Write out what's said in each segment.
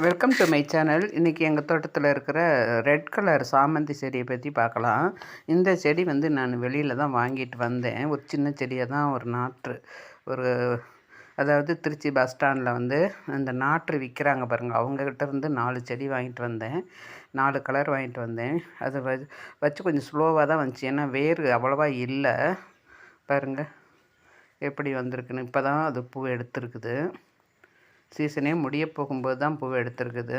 Welcome to my channel. இன்றைக்கி எங்கள் தோட்டத்தில் இருக்கிற ரெட் கலர் சாமந்தி செடியை பற்றி பார்க்கலாம். இந்த செடி வந்து நான் வெளியில் தான் வாங்கிட்டு வந்தேன். ஒரு சின்ன செடியை தான் ஒரு நாற்று ஒரு அதாவது திருச்சி பஸ் ஸ்டாண்டில் வந்து அந்த நாற்று விற்கிறாங்க பாருங்கள், அவங்கக்கிட்ட இருந்து 4 செடி வாங்கிட்டு வந்தேன். 4 கலர் வாங்கிட்டு வந்தேன். அதை வச்சு கொஞ்சம் ஸ்லோவாக தான் வந்துச்சு, ஏன்னா வேர் அவ்வளோவா இல்லை. பாருங்கள் எப்படி வந்திருக்குன்னு. இப்போ தான் அது பூ எடுத்துருக்குது. சீசனே முடிய போகும்போது தான் பூ எடுத்துருக்குது.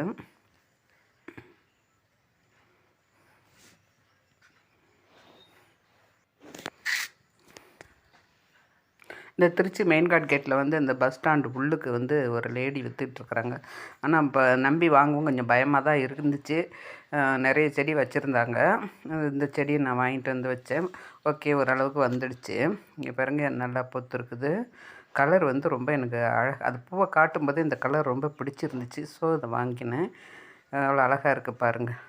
இந்த திருச்சி மெயின்காட் கேட்டில் வந்து இந்த பஸ் ஸ்டாண்டு உள்ளுக்கு வந்து ஒரு லேடி விற்றுட்ருக்குறாங்க. ஆனால் இப்போ நம்பி வாங்கவும் கொஞ்சம் பயமாக தான் இருந்துச்சு. நிறைய செடி வச்சுருந்தாங்க. இந்த செடியை நான் வாங்கிட்டு வந்து வச்சேன். ஓகே, ஓரளவுக்கு வந்துடுச்சு. இங்கே பாருங்க, நல்லா பொத்துருக்குது. கலர் வந்து ரொம்ப எனக்கு அது பூவை காட்டும்போது இந்த கலர் ரொம்ப பிடிச்சிருந்துச்சு. ஸோ இதை வாங்கினேன். அவ்வளோ அழகாக இருக்குது பாருங்கள்.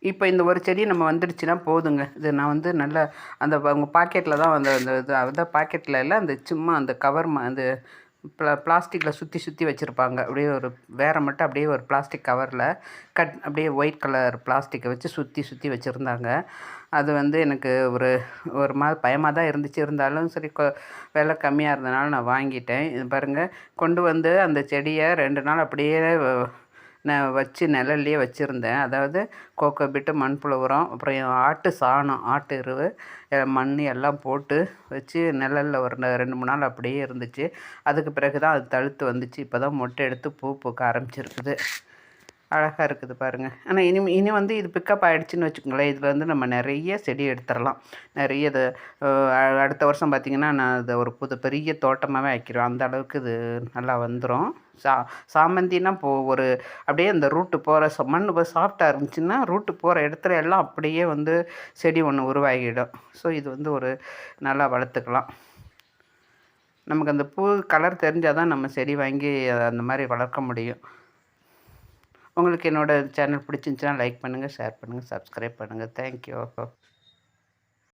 இப்போ இந்த ஒரு செடி நம்ம வந்துடுச்சுன்னா போதுங்க. இது நான் வந்து நல்லா அந்த உங்கள் பாக்கெட்டில் தான் அந்த அந்த இது அதான் பாக்கெட்டில் இல்லை, அந்த சும்மா அந்த கவர் அந்த பிளாஸ்டிக்கில் சுற்றி வச்சுருப்பாங்க. அப்படியே ஒரு வேற மட்டும் அப்படியே ஒரு பிளாஸ்டிக் கவரில் அப்படியே ஒயிட் கலர் பிளாஸ்டிக்கை வச்சு சுற்றி வச்சுருந்தாங்க. அது வந்து எனக்கு ஒரு மாதிரி பயமாக தான் இருந்துச்சு. இருந்தாலும் சரி, விலை கம்மியாக இருந்தனால நான் வாங்கிட்டேன். இது பாருங்கள், கொண்டு வந்து அந்த செடியை 2 நாள் அப்படியே நான் வச்சு நிழல்லையே வச்சுருந்தேன். அதாவது கோகோ பிட்டு, மண்புழு உரம், அப்புறம் ஆட்டு சாணம், ஆட்டு எருவு, மண் எல்லாம் போட்டு வச்சு நிழலில் ஒரு 2-3 நாள் அப்படியே இருந்துச்சு. அதுக்கு பிறகு தான் அது தழுத்து வந்துச்சு. இப்போ தான் மொட்டை எடுத்து பூ பூக்க ஆரம்பிச்சிருக்குது. அழகாக இருக்குது பாருங்கள். ஆனால் இனி வந்து இது பிக்கப் ஆகிடுச்சின்னு வச்சுக்கோங்களேன். இதில் வந்து நம்ம நிறைய செடி எடுத்துடலாம். நிறைய இது அடுத்த வருஷம் பார்த்திங்கன்னா நான் இதை ஒரு பெரிய தோட்டமாகவே ஆக்கிடுவேன். அந்த அளவுக்கு இது நல்லா வந்துடும். சாமந்தின்னா ஒரு அப்படியே அந்த ரூட்டு போகிற மண் சாஃப்டாக இருந்துச்சுன்னா ரூட்டு போகிற இடத்துல எல்லாம் அப்படியே வந்து செடி ஒன்று உருவாகிடும். ஸோ இது வந்து ஒரு நல்லா வளர்த்துக்கலாம். நமக்கு அந்த பூ கலர் தெரிஞ்சால் தான் நம்ம செடி வாங்கி அந்த மாதிரி வளர்க்க முடியும். உங்களுக்கு என்னோடய சேனல் பிடிச்சிருந்துச்சுன்னா லைக் பண்ணுங்கள், ஷேர் பண்ணுங்கள், சப்ஸ்கிரைப் பண்ணுங்கள். தேங்க்யூ.